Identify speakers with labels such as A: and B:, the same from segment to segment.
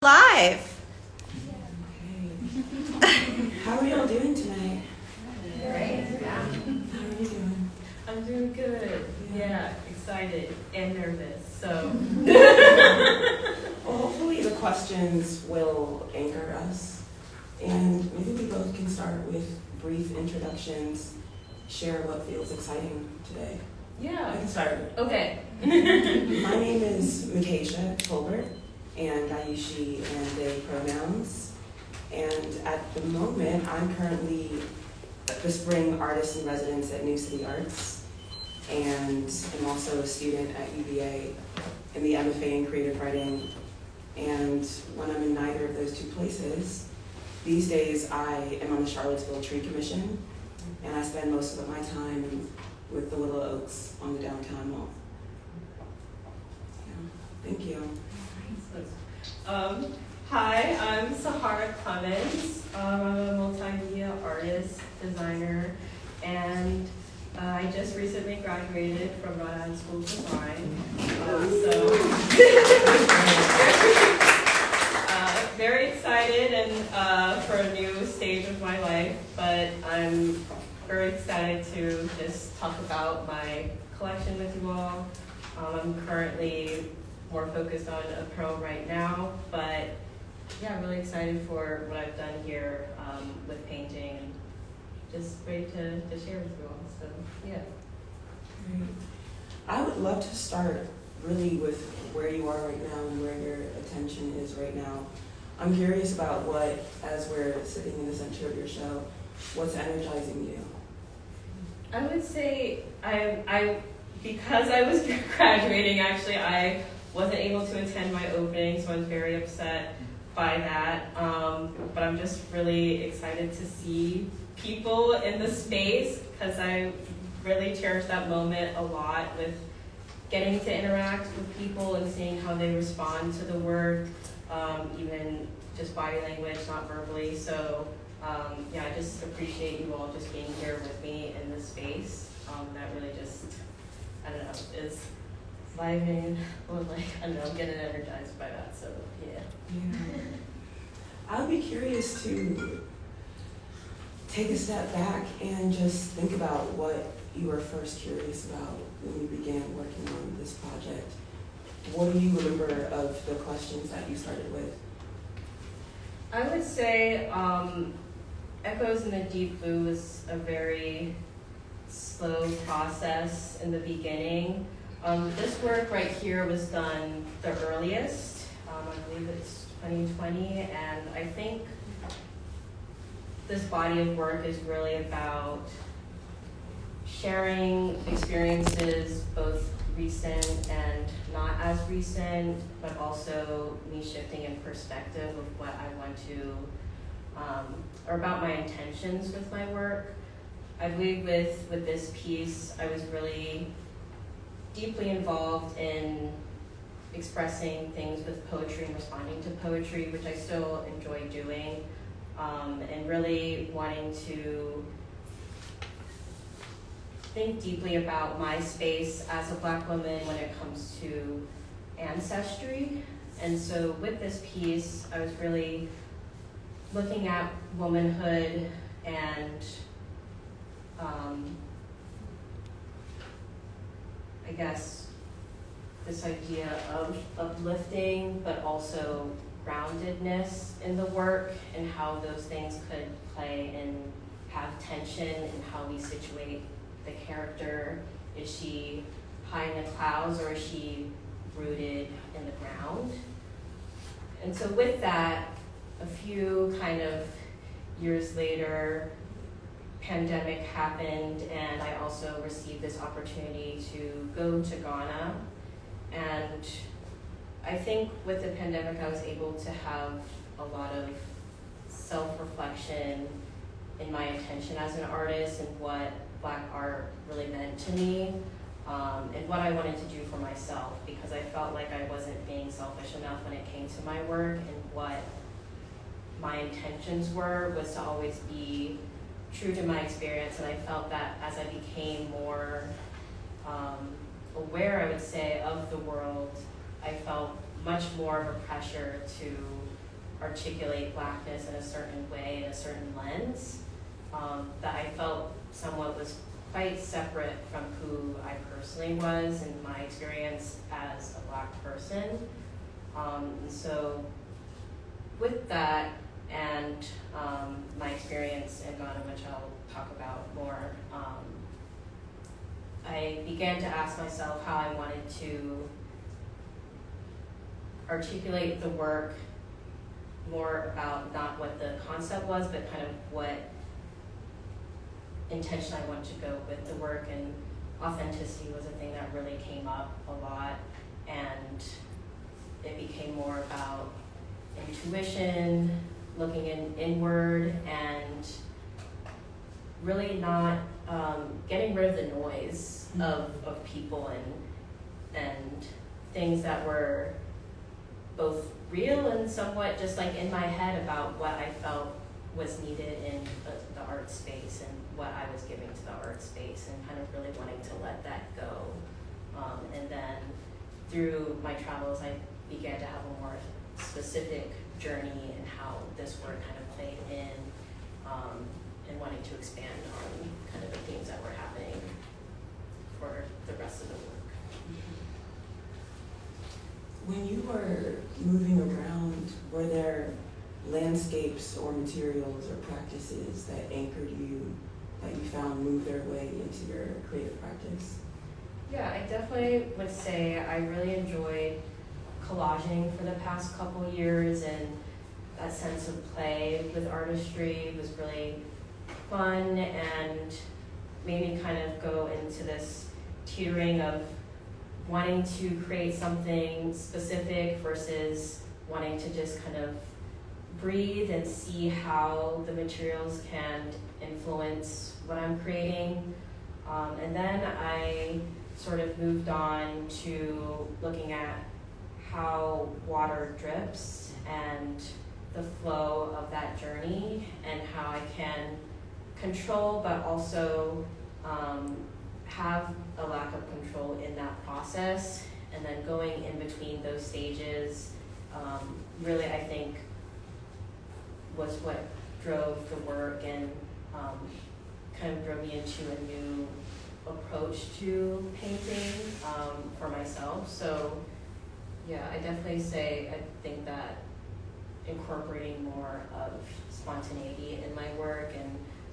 A: Live.
B: How are y'all doing tonight?
C: Great.
B: How are you doing?
C: I'm doing good. Yeah, excited and nervous. So.
B: Well, hopefully the questions will anchor us, and maybe we both can start with brief introductions, share what feels exciting today. I
C: Yeah.
B: can start.
C: Okay.
B: My name is Makshya Tolbert, and I use she and they pronouns. And at the moment, I'm currently the spring artist in residence at New City Arts, and I'm also a student at UVA in the MFA in creative writing. And when I'm in neither of those two places, these days I am on the Charlottesville Tree Commission, and I spend most of my time with the Willow Oaks on the downtown mall. Yeah, thank you.
C: Hi, I'm Sahara Clemons. I'm a multimedia artist, designer, and I just recently graduated from Rhode Island School of Design. Very excited and for a new stage of my life, but I'm very excited to just talk about my collection with you all. I'm currently more focused on apparel right now, but yeah, really excited for what I've done here with painting, and just ready to share with you all. So yeah.
B: Great. I would love to start really with where you are right now and where your attention is right now. I'm curious about what, as we're sitting in the center of your show, what's energizing you?
C: I would say I because I was graduating, actually, I wasn't able to attend my opening, so I was very upset by that. But I'm just really excited to see people in the space, because I really cherish that moment a lot with getting to interact with people and seeing how they respond to the work, even just body language, not verbally. So yeah, I just appreciate you all just being here with me in this space. That really just, I don't know, is livening, or like, I don't know, I'm getting energized by that, so yeah.
B: Yeah. I would be curious to take a step back and just think about what you were first curious about when you began working on this project. What do you remember of the questions that you started with?
C: I would say Echoes in the Deep Blue was a very slow process in the beginning. This work right here was done the earliest. I believe it's 2020, and I think this body of work is really about sharing experiences, both recent and not as recent, but also me shifting in perspective of what I want to, or about my intentions with my work. I believe with this piece, I was really deeply involved in expressing things with poetry and responding to poetry, which I still enjoy doing, and really wanting to think deeply about my space as a Black woman when it comes to ancestry. And so with this piece, I was really looking at womanhood and I guess this idea of uplifting, but also groundedness in the work, and how those things could play and have tension in how we situate the character. Is she high in the clouds, or is she rooted in the ground? And so with that, a few kind of years later, pandemic happened, and I also received this opportunity to go to Ghana. And I think with the pandemic, I was able to have a lot of self-reflection in my intention as an artist and what Black art really meant to me, and what I wanted to do for myself, because I felt like I wasn't being selfish enough when it came to my work, and what my intentions was to always be true to my experience. And I felt that as I became more aware, I would say, of the world, I felt much more of a pressure to articulate Blackness in a certain way, in a certain lens, that I felt somewhat was quite separate from who I personally was and my experience as a Black person. And so with that and my experience in Ghana, which I'll talk about more, I began to ask myself how I wanted to articulate the work more about not what the concept was, but kind of what intention I wanted to go with the work. And authenticity was a thing that really came up a lot, and it became more about intuition, looking inward, and really not getting rid of the noise of people and things that were both real and somewhat just like in my head about what I felt was needed in the art space and what I was giving to the art space, and kind of really wanting to let that go. And then through my travels, I began to have a more specific journey in how this work kind of played in, and wanting to expand on kind of the themes that were happening for the rest of the work.
B: When you were moving around, were there landscapes or materials or practices that anchored you, that you found moved their way into your creative practice?
C: Yeah, I definitely would say I really enjoyed collaging for the past couple years, and that sense of play with artistry was really fun and made me kind of go into this teetering of wanting to create something specific versus wanting to just kind of breathe and see how the materials can influence what I'm creating. And then I sort of moved on to looking at how water drips and the flow of that journey, and how I can control but also have a lack of control in that process, and then going in between those stages really, I think, was what drove the work and kind of drove me into a new approach to painting for myself. So yeah, I definitely say I think that incorporating more of spontaneity in my work and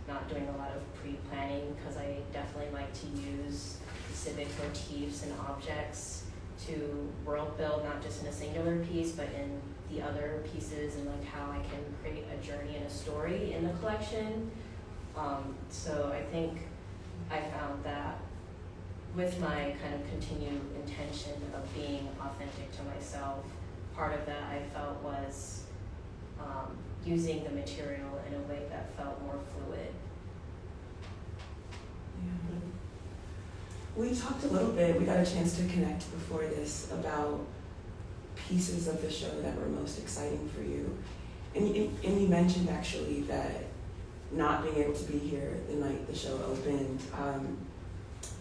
C: not doing a lot of pre-planning, because I definitely like to use specific motifs and objects to world build, not just in a singular piece, but in the other pieces, and like how I can create a journey and a story in the collection. So I think I found that with my kind of continued intention of being authentic to myself, part of that I felt was using the material in a way that felt more fluid.
B: Yeah. We talked a little bit, we got a chance to connect before this about pieces of the show that were most exciting for you. And you mentioned actually that not being able to be here the night the show opened,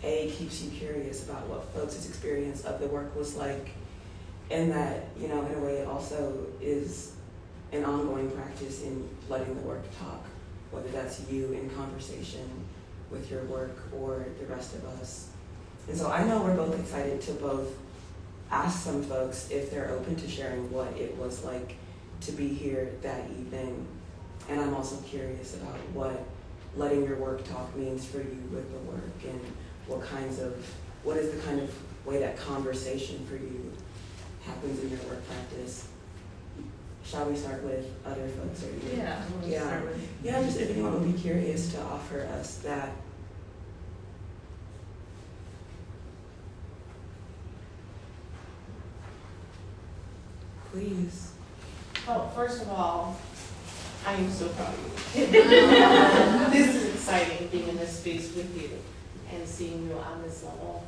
B: keeps you curious about what folks' experience of the work was like, and that, you know, in a way it also is an ongoing practice in letting the work talk, whether that's you in conversation with your work or the rest of us. And so I know we're both excited to both ask some folks if they're open to sharing what it was like to be here that evening. And I'm also curious about what letting your work talk means for you with the work, and what is the kind of way that conversation for you happens in your work practice. Shall we start with other folks or you? Yeah, just if anyone would be curious to offer us that. Please.
A: Well, first of all, I am so proud of you. This is exciting, being in this space with you and seeing you on this level.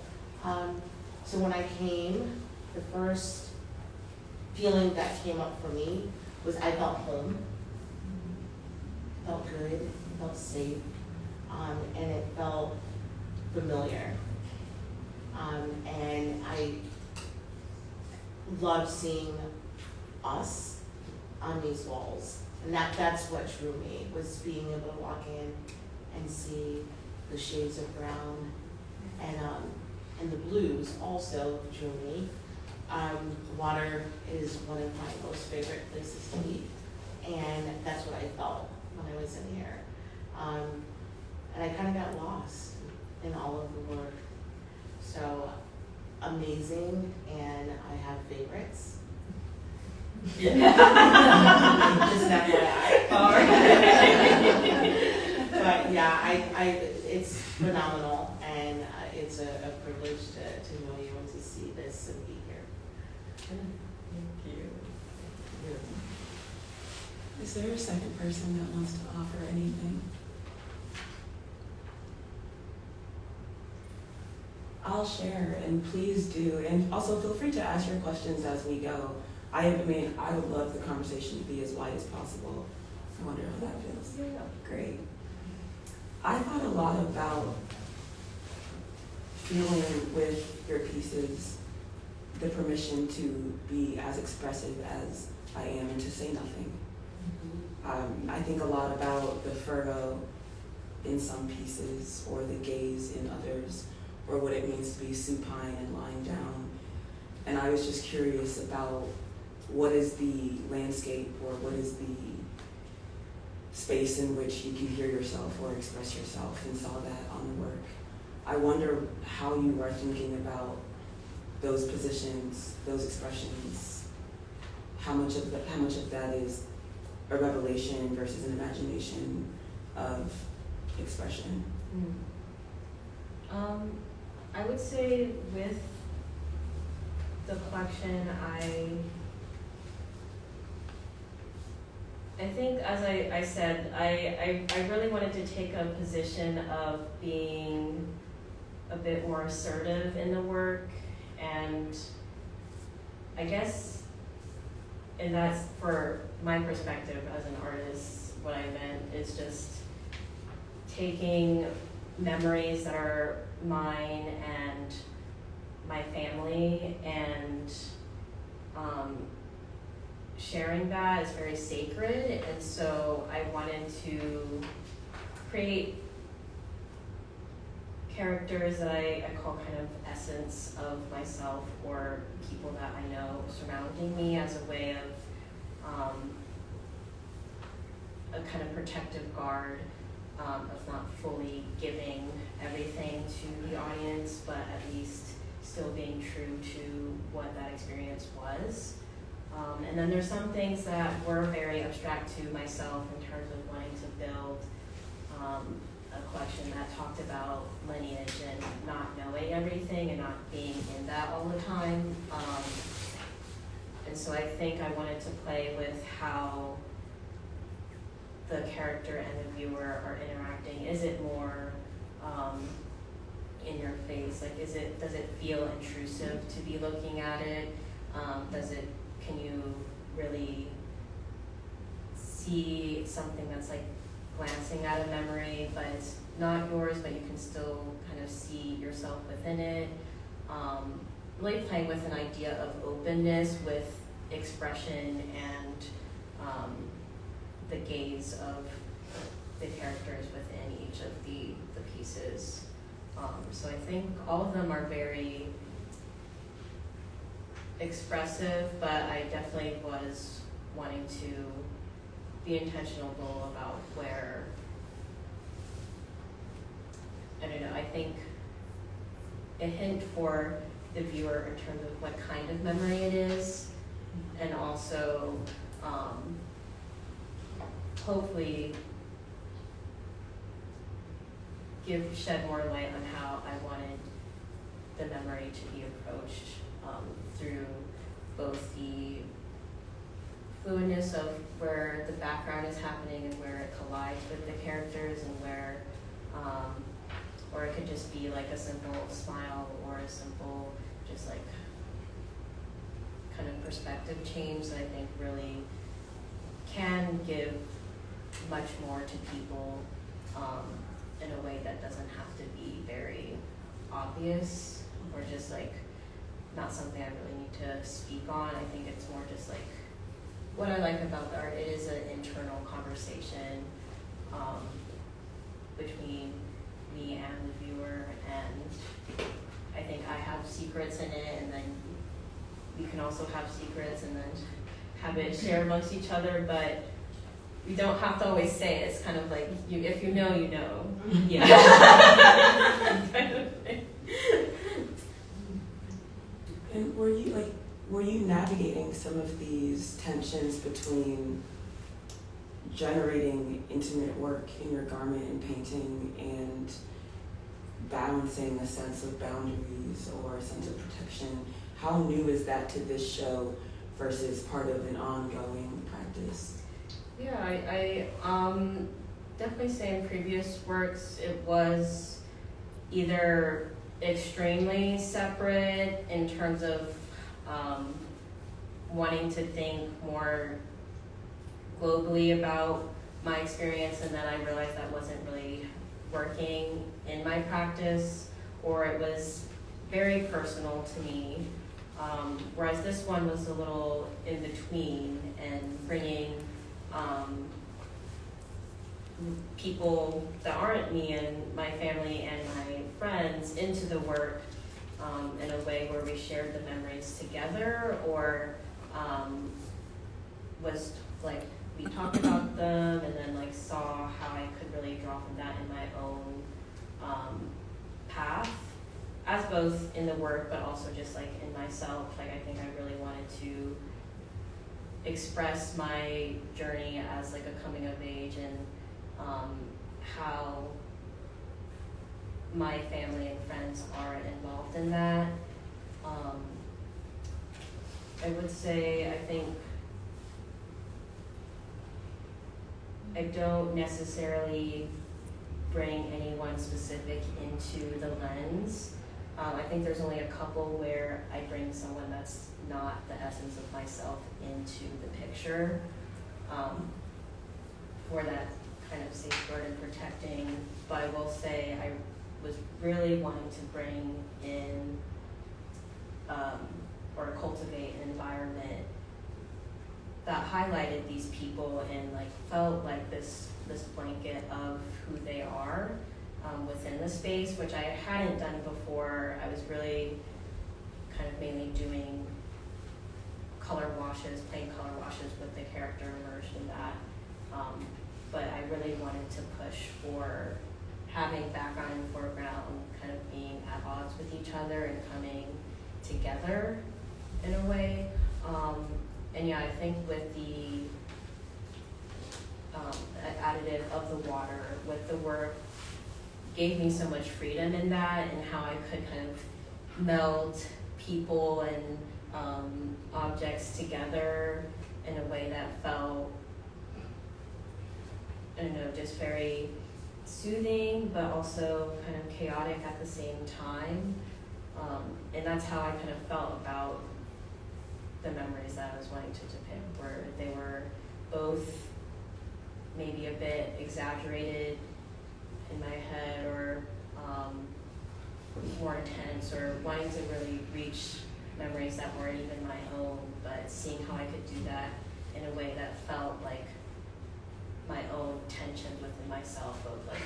A: So when I came, the first feeling that came up for me was I felt home, felt good, felt safe, and it felt familiar. And I loved seeing us on these walls. And that's what drew me, was being able to walk in and see the shades of brown. And the blues also drew me. Water is one of my most favorite places to eat. And that's what I felt when I was in here. And I kind of got lost in all of the work. So amazing, and I have favorites. Just FYI. But yeah, it's phenomenal, and it's a privilege to know you and to see this and be here.
C: Thank you.
B: Is there a second person that wants to offer anything? I'll share, and please do. And also feel free to ask your questions as we go. I mean, I would love the conversation to be as wide as possible. I wonder how that feels.
C: Yeah.
B: Great. I thought a lot about feeling with your pieces the permission to be as expressive as I am and to say nothing. I think a lot about the furrow in some pieces, or the gaze in others, or what it means to be supine and lying down. And I was just curious about what is the landscape, or what is the space in which you can hear yourself or express yourself, and saw that on the work. I wonder how you are thinking about those positions, those expressions, how much of that is a revelation versus an imagination of expression.
C: I would say with the collection, I think, as I said, I really wanted to take a position of being a bit more assertive in the work, and I guess, and that's for my perspective as an artist, what I meant is just taking memories that are mine and my family, and sharing that is very sacred, and so I wanted to create characters that I call kind of essence of myself, or people that I know surrounding me, as a way of a kind of protective guard, of not fully giving everything to the audience, but at least still being true to what that experience was. And then there's some things that were very abstract to myself in terms of wanting to build a collection that talked about lineage and not knowing everything and not being in that all the time. And so I think I wanted to play with how the character and the viewer are interacting. Is it more in your face? Like, does it feel intrusive to be looking at it? Can you really see something that's like glancing at a memory, but it's not yours, but you can still kind of see yourself within it? Really playing with an idea of openness with expression and the gaze of the characters within each of the pieces. So I think all of them are very expressive, but I definitely was wanting to be intentional about where, I don't know, I think a hint for the viewer in terms of what kind of memory it is, and also hopefully shed more light on how I wanted the memory to be approached, through both the fluidness of where the background is happening and where it collides with the characters, and where, or it could just be like a simple smile, or a simple just like kind of perspective change that I think really can give much more to people, in a way that doesn't have to be very obvious, or just like not something I really need to speak on. I think it's more just like what I like about the art, it is an internal conversation between me and the viewer, and I think I have secrets in it, and then we can also have secrets and then have it shared amongst each other, but we don't have to always say it. It's kind of like, if you know, you know. Yeah. Kind of thing.
B: And were you navigating some of these tensions between generating intimate work in your garment and painting and balancing a sense of boundaries or a sense of protection? How new is that to this show versus part of an ongoing practice?
C: Yeah, I definitely say in previous works it was either extremely separate in terms of wanting to think more globally about my experience, and then I realized that wasn't really working in my practice, or it was very personal to me. Whereas this one was a little in between and bringing people that aren't me and my family and my friends into the work in a way where we shared the memories together, or was like we talked about them and then like saw how I could really draw from that in my own path, as both in the work but also just like in myself. Like I think I really wanted to express my journey as like a coming of age, and how my family and friends are involved in that. I would say I think I don't necessarily bring anyone specific into the lens. I think there's only a couple where I bring someone that's not the essence of myself into the picture, for that kind of safeguard and protecting. But I will say I was really wanting to bring in or cultivate an environment that highlighted these people and like felt like this blanket of who they are within the space, which I hadn't done before. I was really kind of mainly doing color washes, plain color washes with the character immersed in that. But I really wanted to push for having background and foreground kind of being at odds with each other and coming together in a way. And yeah, I think with the additive of the water with the work gave me so much freedom in that, and how I could kind of meld people and objects together in a way that felt, I don't know, just very soothing, but also kind of chaotic at the same time. And that's how I kind of felt about the memories that I was wanting to depict, where they were both maybe a bit exaggerated in my head, or more intense, or wanting to really reach memories that weren't even my own, but seeing how I could do that in a way that felt like my own tension within myself of like,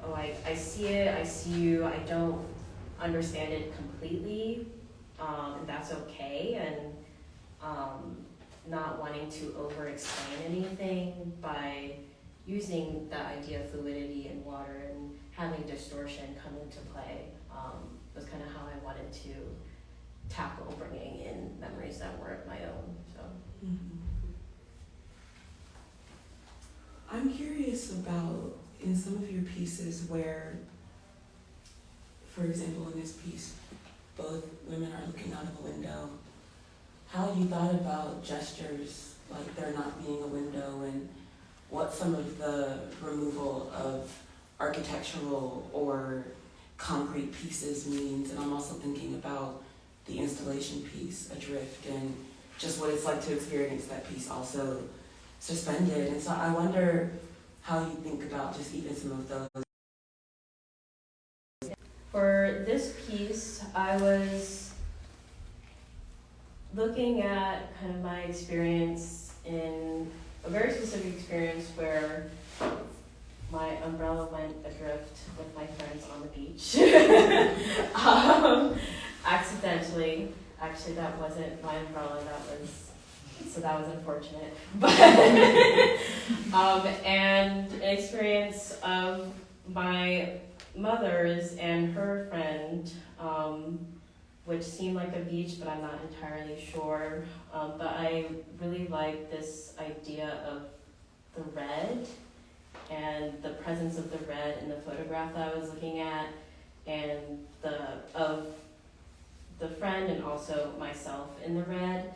C: oh, I see it, I see you, I don't understand it completely, and that's okay, and not wanting to over-explain anything by using the idea of fluidity in water and having distortion come into play was kind of how I wanted to tackle bringing in memories that weren't my own. So.
B: Mm-hmm. I'm curious about, in some of your pieces where, for example, in this piece, both women are looking out of a window, how you thought about gestures, like there not being a window, and what some of the removal of architectural or concrete pieces means. And I'm also thinking about the installation piece, Adrift, and just what it's like to experience that piece also suspended. And so I wonder how you think about just even some of those.
C: For this piece, I was looking at kind of my experience in a very specific experience where my umbrella went adrift with my friends on the beach. Accidentally. Actually, that wasn't my umbrella, that was unfortunate. But and an experience of my mother's and her friend, which seemed like a beach, but I'm not entirely sure. But I really like this idea of the red and the presence of the red in the photograph that I was looking at, and of the friend and also myself in the red,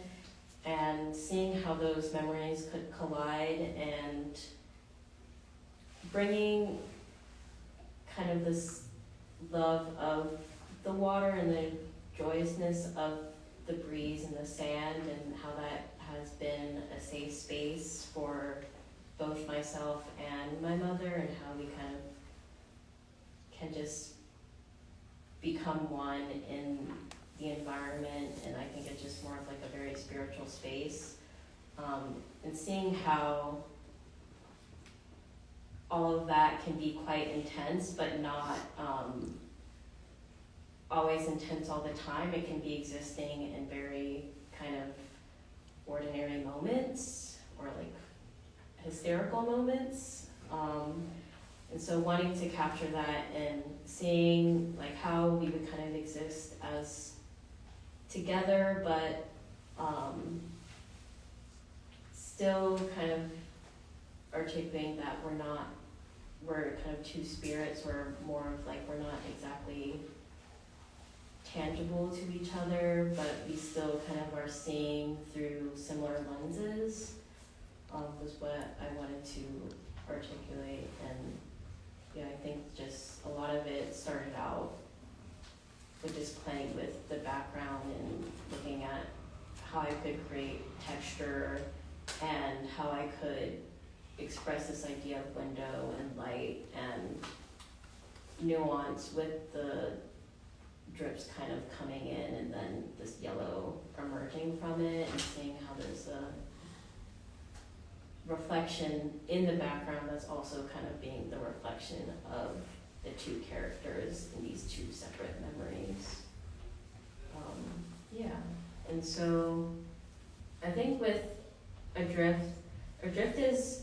C: and seeing how those memories could collide and bringing kind of this love of the water and the joyousness of the breeze and the sand, and how that has been a safe space for both myself and my mother, and how we kind of can just become one in the environment. And I think it's just more of like a very spiritual space, and seeing how all of that can be quite intense, but not always intense all the time. It can be existing in very kind of ordinary moments, or like hysterical moments, and so wanting to capture that and seeing like how we would kind of exist as together, but still kind of articulating that we're kind of two spirits. We're more of like, we're not exactly tangible to each other, but we still kind of are seeing through similar lenses, was what I wanted to articulate. And yeah, I think just a lot of it started out with just playing with the background and looking at how I could create texture and how I could express this idea of window and light and nuance with the drips kind of coming in and then this yellow emerging from it, and seeing how there's a reflection in the background that's also kind of being the reflection of the two characters in these two separate memories. Yeah, and so I think with Adrift is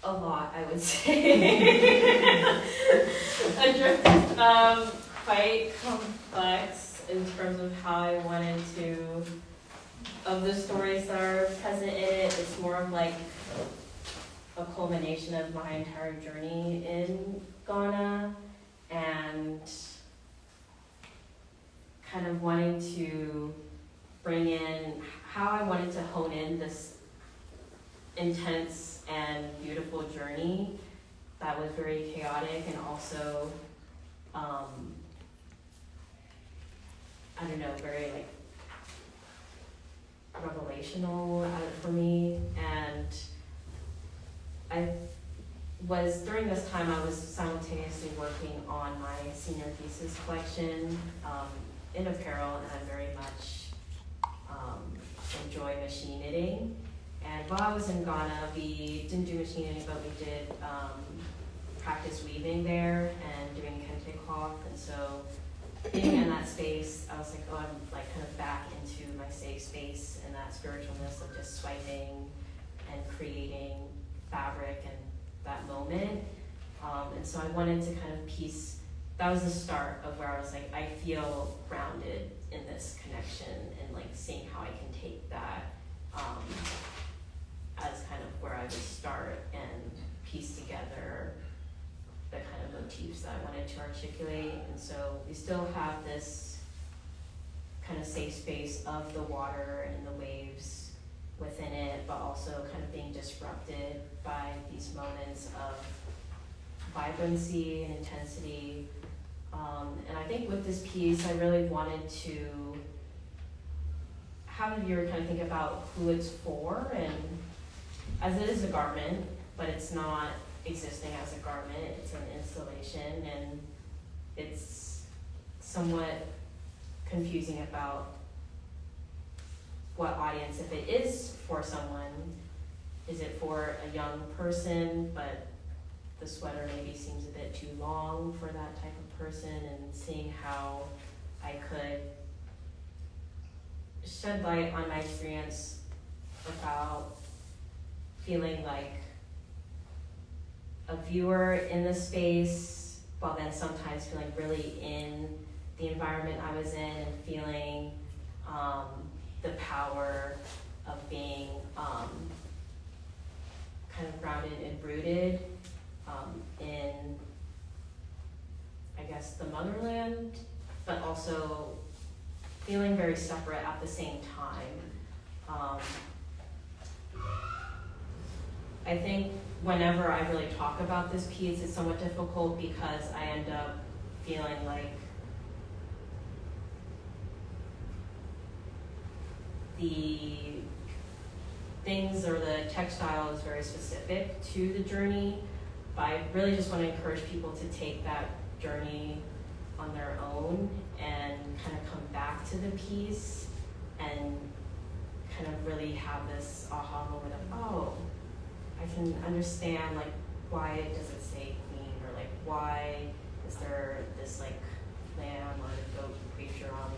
C: a lot, I would say. Adrift is quite complex in terms of how I wanted to, of the stories that are present in it. It's more of like a culmination of my entire journey in Ghana, and kind of wanting to bring in how I wanted to hone in this intense and beautiful journey that was very chaotic and also, I don't know, very like revelational for me. And during this time, I was simultaneously working on my senior thesis collection in apparel, and I very much enjoy machine knitting. And while I was in Ghana, we didn't do machine knitting, but we did practice weaving there and doing kente cloth. And so being in that space, I was like, oh, I'm like kind of back into my safe space and that spiritualness of just swiping and creating fabric and that moment. And so I wanted to kind of piece, that was the start of where I was like, I feel grounded in this connection, and like seeing how I can take that as kind of where I would start and piece together the kind of motifs that I wanted to articulate. And so we still have this kind of safe space of the water and the waves within it, but also kind of being disrupted by these moments of vibrancy and intensity. And I think with this piece, I really wanted to have the viewer kind of think about who it's for, and as it is a garment, but it's not existing as a garment, it's an installation, and it's somewhat confusing about what audience, if it is for someone, is it for a young person, but the sweater maybe seems a bit too long for that type of person, and seeing how I could shed light on my experience about feeling like a viewer in the space, while then sometimes feeling really in the environment I was in, and feeling the power of being kind of grounded and rooted in, I guess, the motherland, but also feeling very separate at the same time. I think whenever I really talk about this piece, it's somewhat difficult because I end up feeling like the things or the textile is very specific to the journey, but I really just want to encourage people to take that journey on their own and kind of come back to the piece and kind of really have this aha moment of, oh, I can understand like why does it say queen, or like why is there this like lamb or the goat creature on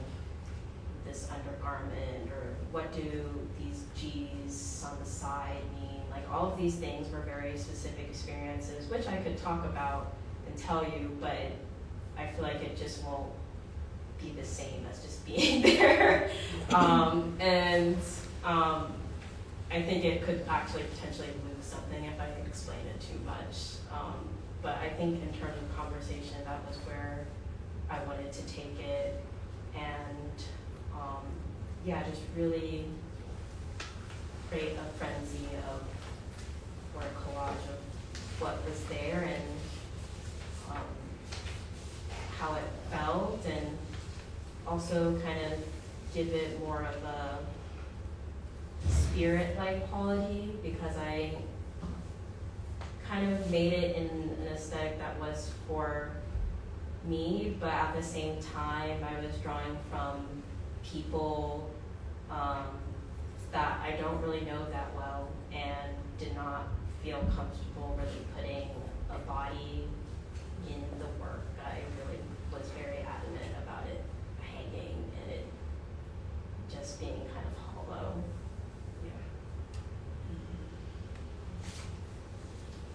C: this undergarment, or what do these G's on the side mean? Like all of these things were very specific experiences, which I could talk about and tell you, but I feel like it just won't be the same as just being there. I think it could actually potentially lose something if I explain it too much. But I think in terms of conversation, that was where I wanted to take it. And yeah, just really create a frenzy of, or a collage of what was there and how it felt, and also kind of give it more of a spirit-like quality, because I kind of made it in an aesthetic that was for me, but at the same time I was drawing from people that I don't really know that well, and did not feel comfortable really putting a body in the work. I really was very adamant about it hanging and it just being kind of hollow.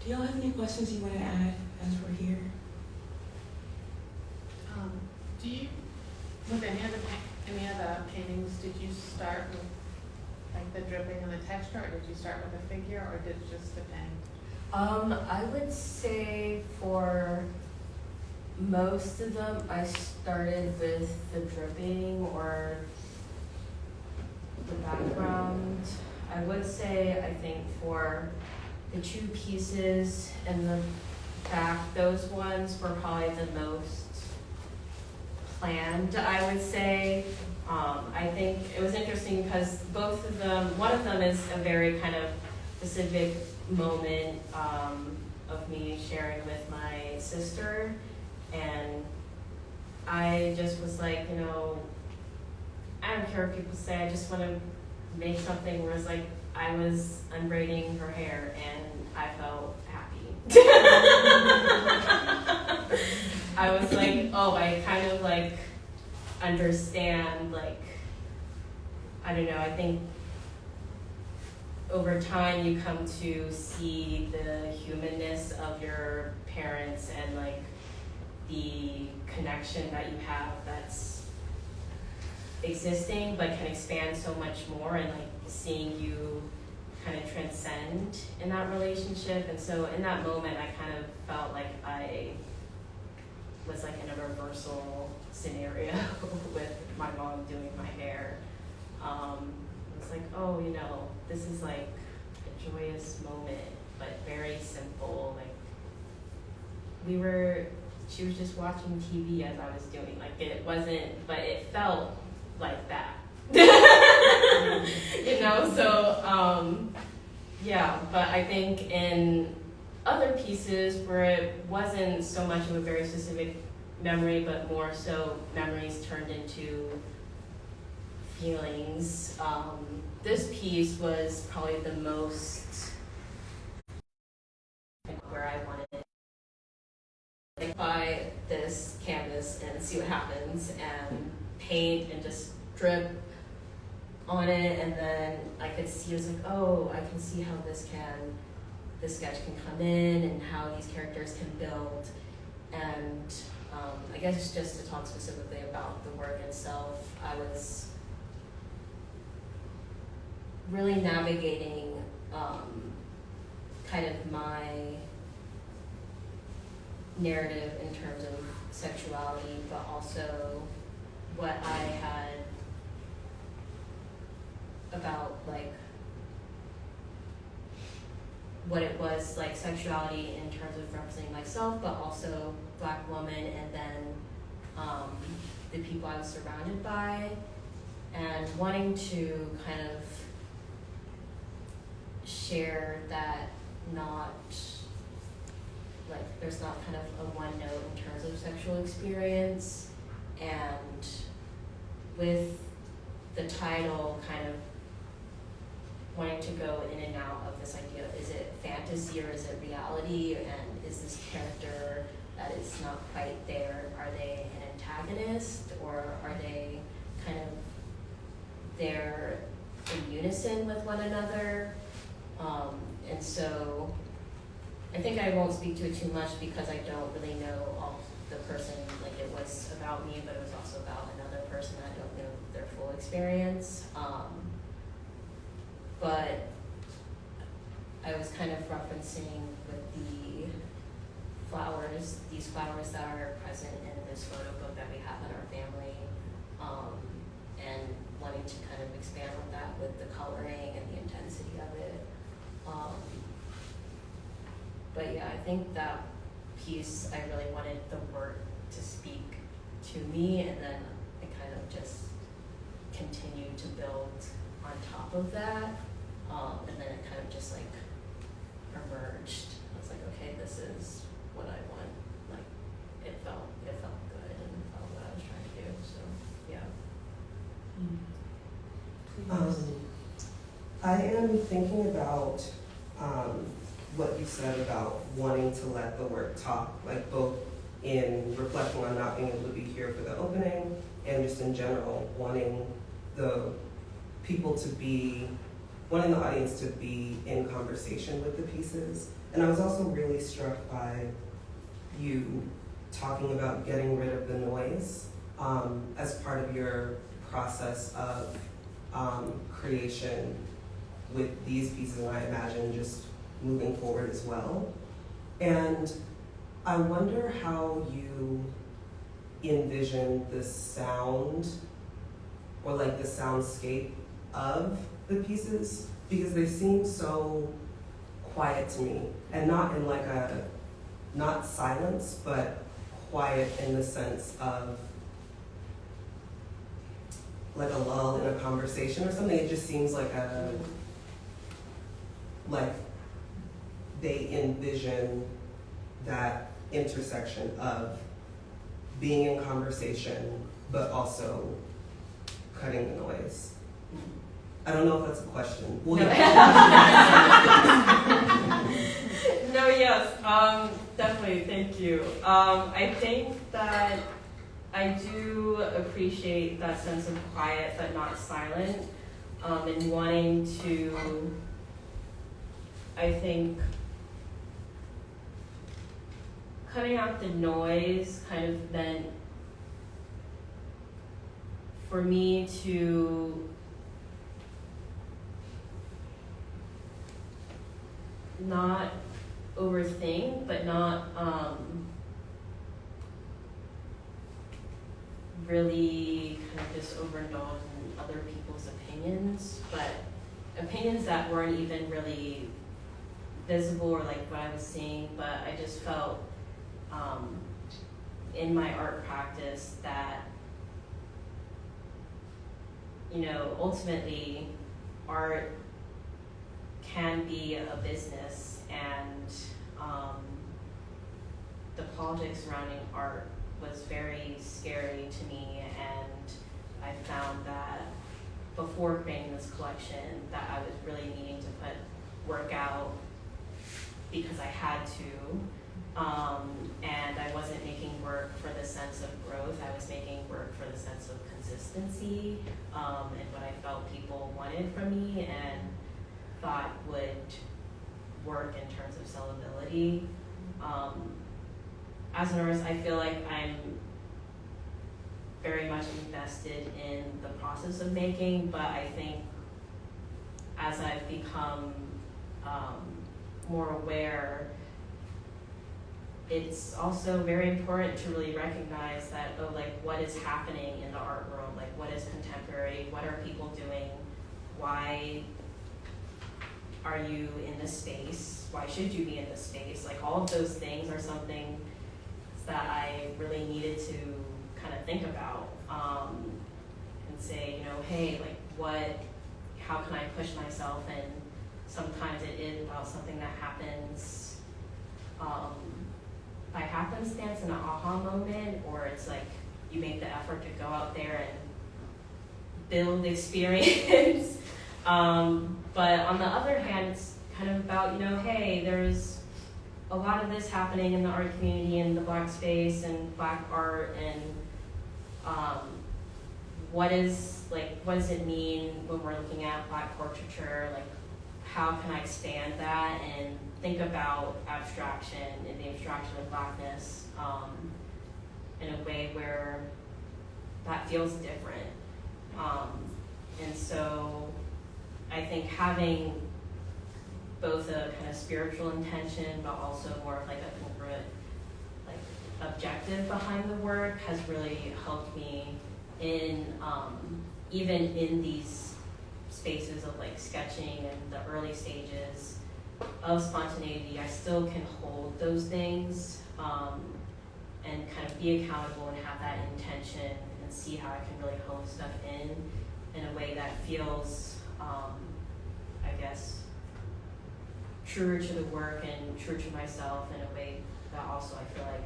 B: Do y'all have any questions you want to add as we're here?
A: Do you, with any of the paintings, did you start with like the dripping and the texture, or did you start with a figure, or did it just depend?
C: I would say for most of them, I started with the dripping or the background. I would say, I think for the two pieces in the back, those ones were probably the most planned, I would say. I think it was interesting because both of them, one of them is a very kind of specific moment of me sharing with my sister, and I just was like, you know, I don't care what people say, I just want to make something where it's like I was unbraiding her hair and I felt happy. I was like, oh, I kind of like understand, like, I don't know, I think over time you come to see the humanness of your parents and like the connection that you have that's existing but can expand so much more, and like seeing you kind of transcend in that relationship. And so in that moment I kind of felt like I was like in a reversal scenario with my mom doing my hair. It's like, oh, you know, this is like a joyous moment, but very simple. Like she was just watching TV as I was doing. Like it wasn't, but it felt like that. You know, so yeah, but I think in other pieces where it wasn't so much of a very specific memory, but more so memories turned into feelings. This piece was probably the most where I wanted to buy this canvas and see what happens and paint and just drip on it, and then I could see, I was like, oh, I can see how this sketch can come in and how these characters can build. And I guess just to talk specifically about the work itself, I was really navigating kind of my narrative in terms of sexuality, but also what I had about like what it was like sexuality in terms of representing myself, but also Black woman, and then the people I was surrounded by, and wanting to kind of share that not like there's not kind of a one note in terms of sexual experience, and with the title kind of wanting to go in and out of this idea, is it fantasy or is it reality, and is this character that is not quite there, are they an antagonist, or are they kind of there in unison with one another? And so I think I won't speak to it too much because I don't really know all the person, like it was about me, but it was also about another person. I don't know their full experience. But I was kind of referencing with the flowers, these flowers that are present in this photo book that we have in our family, and wanting to kind of expand on that with the coloring and the intensity of it. But yeah, I think that piece, I really wanted the work to speak to me, and then I kind of just continued to build on top of that. And then it kind of just like emerged. I was like, okay, this is what I want. Like it felt good and felt what I was trying to do. So yeah.
D: I am thinking about what you said about wanting to let the work talk, like both in reflecting on not being able to be here for the opening and just in general wanting the audience to be in conversation with the pieces. And I was also really struck by you talking about getting rid of the noise as part of your process of creation with these pieces, and I imagine just moving forward as well. And I wonder how you envision the sound or like the soundscape of the pieces, because they seem so quiet to me, and not in like not silence, but quiet in the sense of like a lull in a conversation or something. It just seems like they envision that intersection of being in conversation, but also cutting the noise. I don't know if that's a question. Well,
C: No, yes, definitely, thank you. I think that I do appreciate that sense of quiet but not silent, and wanting to, I think, cutting out the noise kind of meant for me to not overthink, but not really kind of just overindulge in other people's opinions, but opinions that weren't even really visible or like what I was seeing, but I just felt in my art practice that, you know, ultimately art can be a business, and the politics surrounding art was very scary to me, and I found that before creating this collection that I was really needing to put work out because I had to, and I wasn't making work for the sense of growth. I was making work for the sense of consistency, and what I felt people wanted from me and thought would work in terms of sellability. As an artist, I feel like I'm very much invested in the process of making, but I think as I've become more aware, it's also very important to really recognize that, oh, like, what is happening in the art world? Like, what is contemporary? What are people doing? Why are you in this space? Why should you be in this space? Like, all of those things are something that I really needed to kind of think about, and say, you know, hey, like, how can I push myself? And sometimes it is about something that happens by happenstance, an aha moment, or it's like you make the effort to go out there and build experience. But on the other hand, it's kind of about, you know, hey, there's a lot of this happening in the art community, in the Black space and Black art, and what does it mean when we're looking at Black portraiture? Like, how can I expand that and think about abstraction and the abstraction of Blackness in a way where that feels different? And so I think having both a kind of spiritual intention, but also more of like a congruent, like, objective behind the work has really helped me in even in these spaces of like sketching and the early stages of spontaneity. I still can hold those things and kind of be accountable and have that intention and see how I can really hone stuff in a way that feels, I guess, truer to the work and true to myself, in a way that also I feel like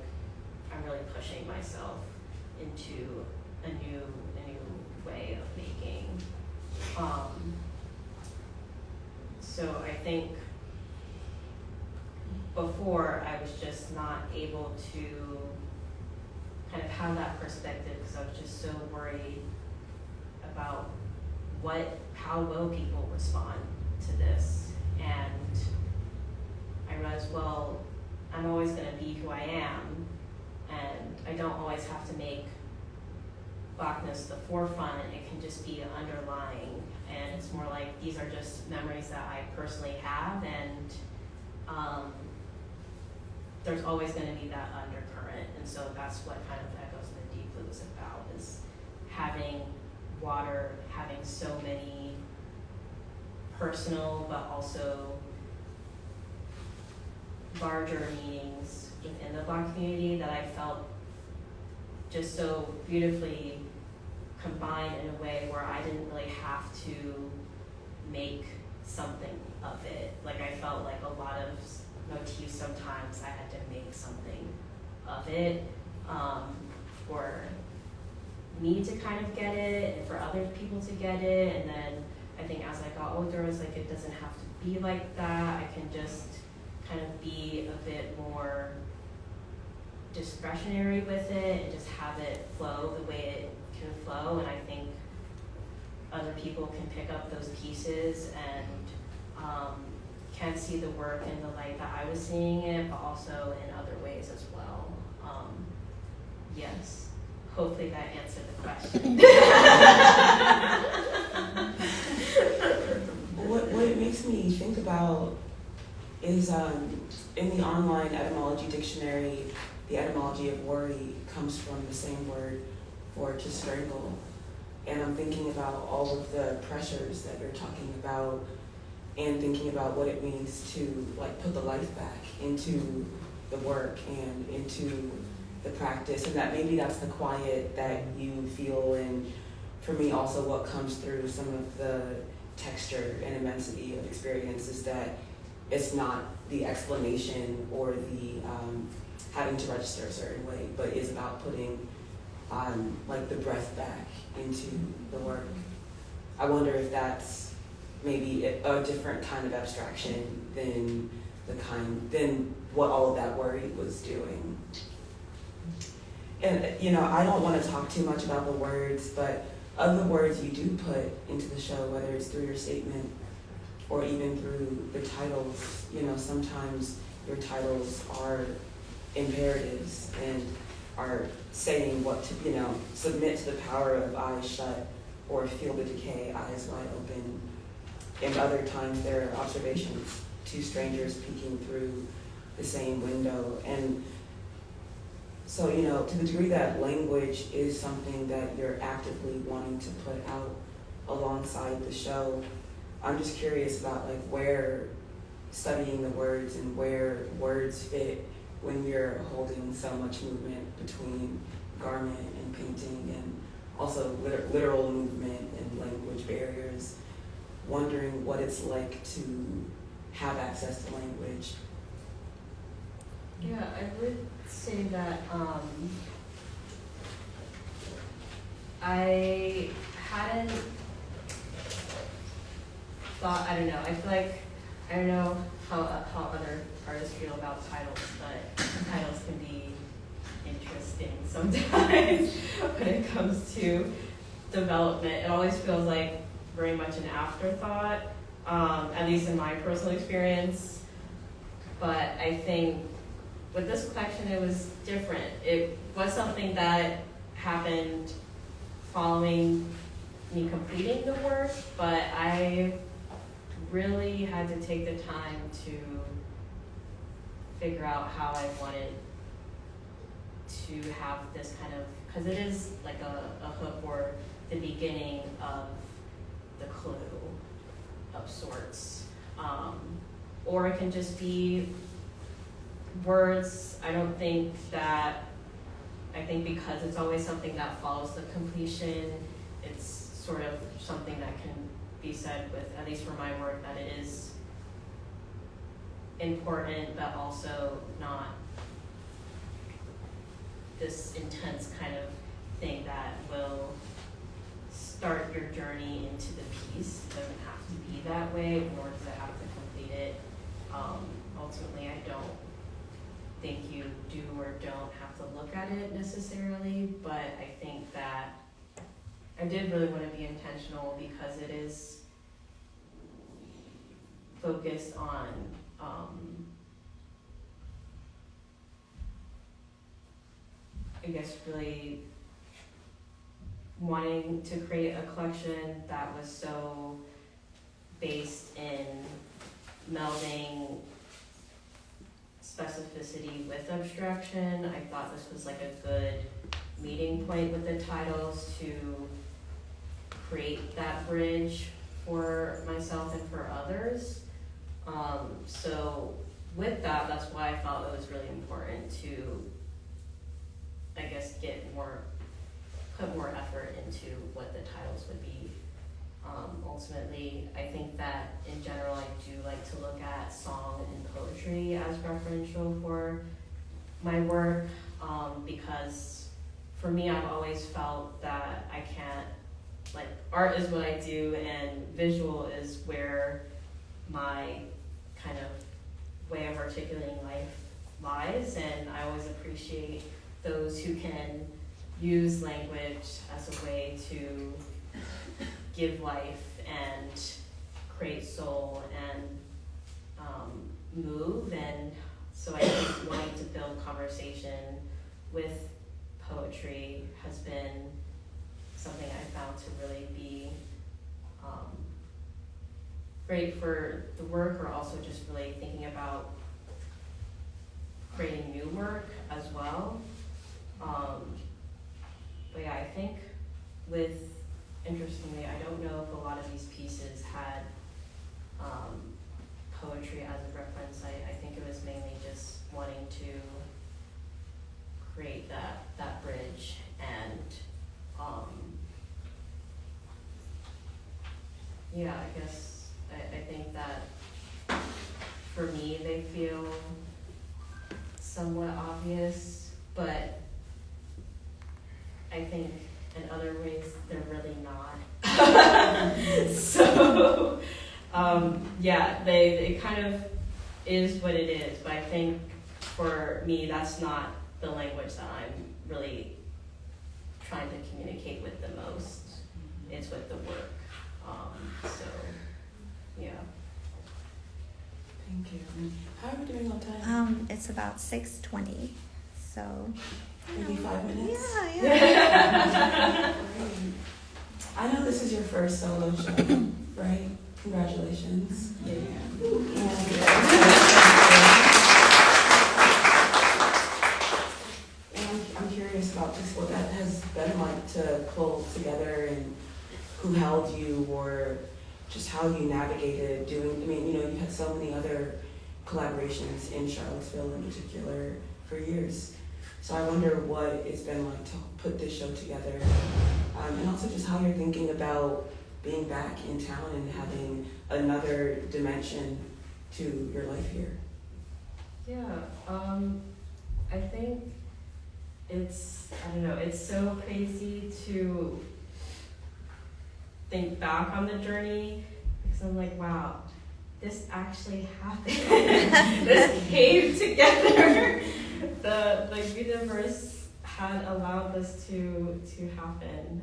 C: I'm really pushing myself into a new way of making. So I think before I was just not able to kind of have that perspective because I was just so worried about how will people respond to this. And I realized, well, I'm always going to be who I am, and I don't always have to make Blackness the forefront. It can just be underlying, and it's more like these are just memories that I personally have, and there's always going to be that undercurrent. And so that's what kind of Echoes in the Deep Blue is about, is having water, having so many personal but also larger meanings within the Black community that I felt just so beautifully combined in a way where I didn't really have to make something of it. Like, I felt like a lot of motifs, sometimes I had to make something of it for me to kind of get it and for other people to get it. And then I think as I got older, it was like, it doesn't have to be like that. I can just kind of be a bit more discretionary with it and just have it flow the way it can flow. And I think other people can pick up those pieces and can see the work in the light that I was seeing it, but also in other ways as well. Yes, hopefully that answered the question.
B: What it makes me think about is in the online etymology dictionary, the etymology of worry comes from the same word for to strangle. And I'm thinking about all of the pressures that you're talking about and thinking about what it means to like put the life back into the work and into the practice, and that maybe that's the quiet that you feel, and for me also what comes through some of the texture and immensity of experience is that it's not the explanation or the having to register a certain way, but is about putting like the breath back into the work. I wonder if that's maybe a different kind of abstraction than what all of that worry was doing. And you know, I don't want to talk too much about the words, but of the words you do put into the show, whether it's through your statement or even through the titles, you know, sometimes your titles are imperatives and are saying what to, you know, submit to the power of eyes shut or feel the decay, eyes wide open. And other times there are observations, two strangers peeking through the same window. And so, you know, to the degree that language is something that you're actively wanting to put out alongside the show, I'm just curious about like where studying the words and where words fit when you're holding so much movement between garment and painting and also literal movement and language barriers, wondering what it's like to have access to language.
C: Yeah, I would say that I hadn't thought, I don't know, I feel like, I don't know how other artists feel about titles, but titles can be interesting sometimes when it comes to development. It always feels like very much an afterthought, at least in my personal experience. But I think with this collection, it was different. It was something that happened following me completing the work, but I really had to take the time to figure out how I wanted to have this kind of, because it is like a hook or the beginning of the clue of sorts. Or it can just be words. I think because it's always something that follows the completion, it's sort of something that can be said with, at least for my work, that it is important, but also not this intense kind of thing that will start your journey into the piece. It doesn't have to be that way, nor does it have to complete it. Ultimately, I don't think you do or don't have to look at it necessarily, but I think that I did really want to be intentional because it is focused on I guess really wanting to create a collection that was so based in melding specificity with abstraction. I thought this was like a good meeting point with the titles to create that bridge for myself and for others. So with that, that's why I felt it was really important to, I guess, put more effort into what the titles would be. Ultimately, I think that in general, I do like to look at song and poetry as referential for my work, because for me, I've always felt that I can't, like, art is what I do and visual is where my kind of way of articulating life lies, and I always appreciate those who can use language as a way to give life and create soul and move. And so I think wanting to build conversation with poetry has been something I found to really be great for the work, or also just really thinking about creating new work as well. But yeah, I think interestingly, I don't know if a lot of these pieces had poetry as a reference. I think it was mainly just wanting to create that bridge, and yeah, I guess I think that for me, they feel somewhat obvious, but I think in other ways they're really not. So, yeah, it kind of is what it is, but I think for me, that's not the language that I'm really trying to communicate with the most. It's with the work. So, yeah.
B: Thank you. How are we doing on time?
E: It's about 6:20, so.
B: Maybe 5 minutes?
E: Yeah.
B: I know this is your first solo show, right? Congratulations. And I'm curious about just what that has been like to pull together and who held you, or just how you navigated doing, I mean, you've had so many other collaborations in Charlottesville in particular for years. So I wonder what it's been like to put this show together, and also just how you're thinking about being back in town and having another dimension to your life here.
C: Yeah, I think it's so crazy to think back on the journey, because I'm like, wow, this actually happened. This came together. The universe had allowed this to happen.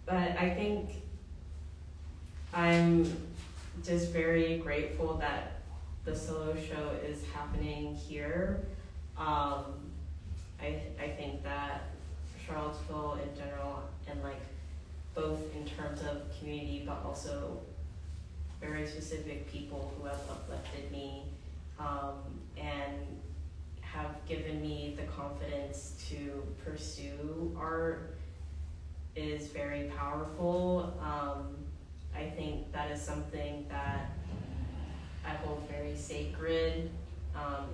C: But I think I'm just very grateful that the solo show is happening here. I think that Charlottesville in general, and like both in terms of community, but also very specific people who have uplifted me, and have given me the confidence to pursue art, is very powerful. I think that is something that I hold very sacred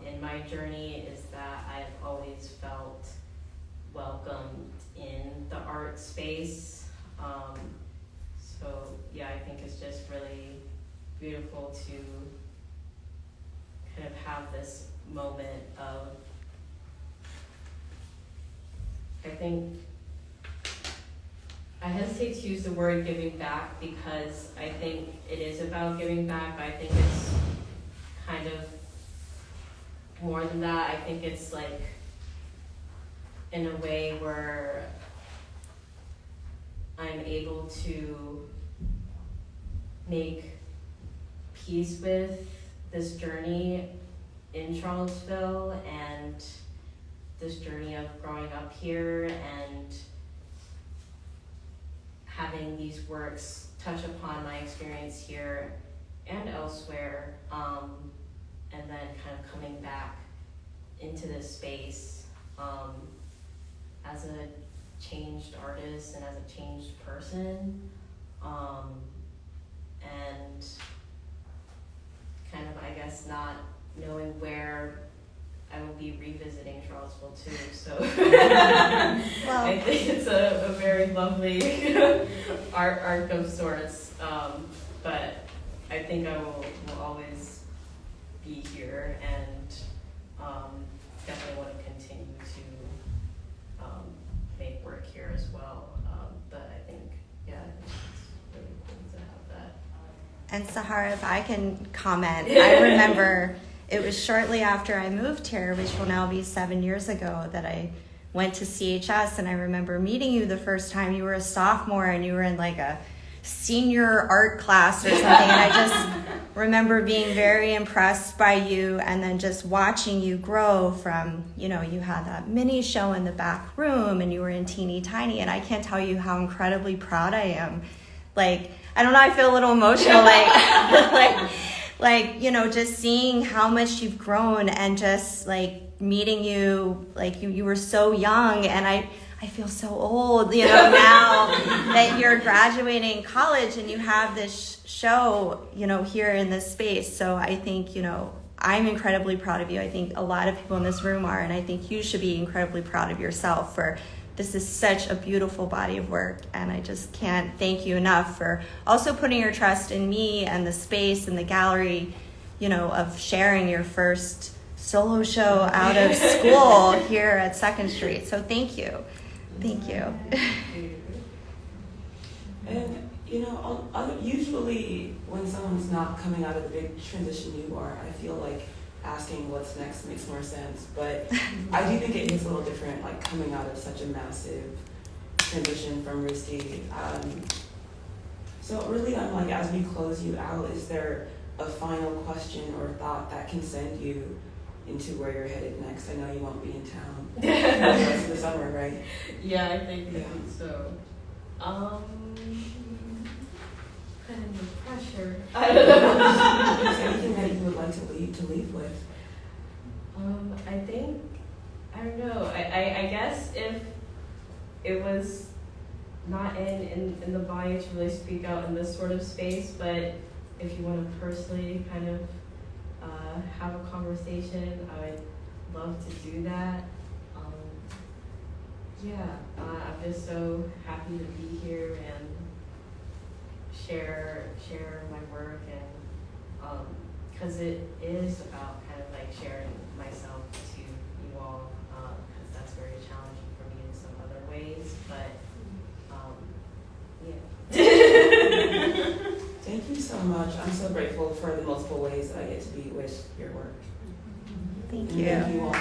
C: in my journey, is that I've always felt welcomed in the art space. So yeah, I think it's just really beautiful to kind of have this moment of, I think, I hesitate to use the word giving back, because I think it is about giving back, but I think it's kind of more than that. I think it's like in a way where I'm able to make peace with this journey in Charlottesville and this journey of growing up here and having these works touch upon my experience here and elsewhere, and then kind of coming back into this space as a changed artist and as a changed person, and kind of, I guess, not knowing where I will be revisiting Charlottesville too, so
E: Well,
C: I think it's a very lovely arc of sorts, but I think I will always be here, and definitely want to continue to make work here as well, but I think, yeah, it's really cool to have that.
E: and Sahara, if I can comment, I remember it was shortly after I moved here, which will now be 7 years ago, that I went to CHS, and I remember meeting you the first time. You were a sophomore and you were in like a senior art class or something, and I just remember being very impressed by you, and then just watching you grow from, you had that mini show in the back room and you were in Teeny Tiny, and I can't tell you how incredibly proud I am. Like, I don't know, I feel a little emotional, just seeing how much you've grown, and just like meeting you, like you were so young, and I feel so old, now that you're graduating college and you have this show, here in this space. So I think, I'm incredibly proud of you. I think a lot of people in this room are, and I think you should be incredibly proud of yourself for this is such a beautiful body of work, and I just can't thank you enough for also putting your trust in me and the space and the gallery, you know, of sharing your first solo show out of school here at 2nd Street. So thank you. Thank you.
B: And, you know, usually when someone's not coming out of the big transition you are, I feel like asking what's next makes more sense. But I do think it is a little different, like coming out of such a massive transition from Risky. So really, I'm like, as we close you out, is there a final question or thought that can send you into where you're headed next? I know you won't be in town for the rest of the summer, right?
C: Yeah, I think so. Kind of no pressure. I don't know.
B: Is there anything that you would like to leave with?
C: I think, I don't know. I guess if it was not in the body to really speak out in this sort of space, but if you want to personally kind of have a conversation, I would love to do that. I'm just so happy to be here and share my work, and because it is about kind of like sharing myself to you all, because that's very challenging for me in some other ways, but yeah.
B: Thank you so much. I'm so grateful for the multiple ways that I get to be with your work.
E: Thank
B: And
E: you.
B: thank you all.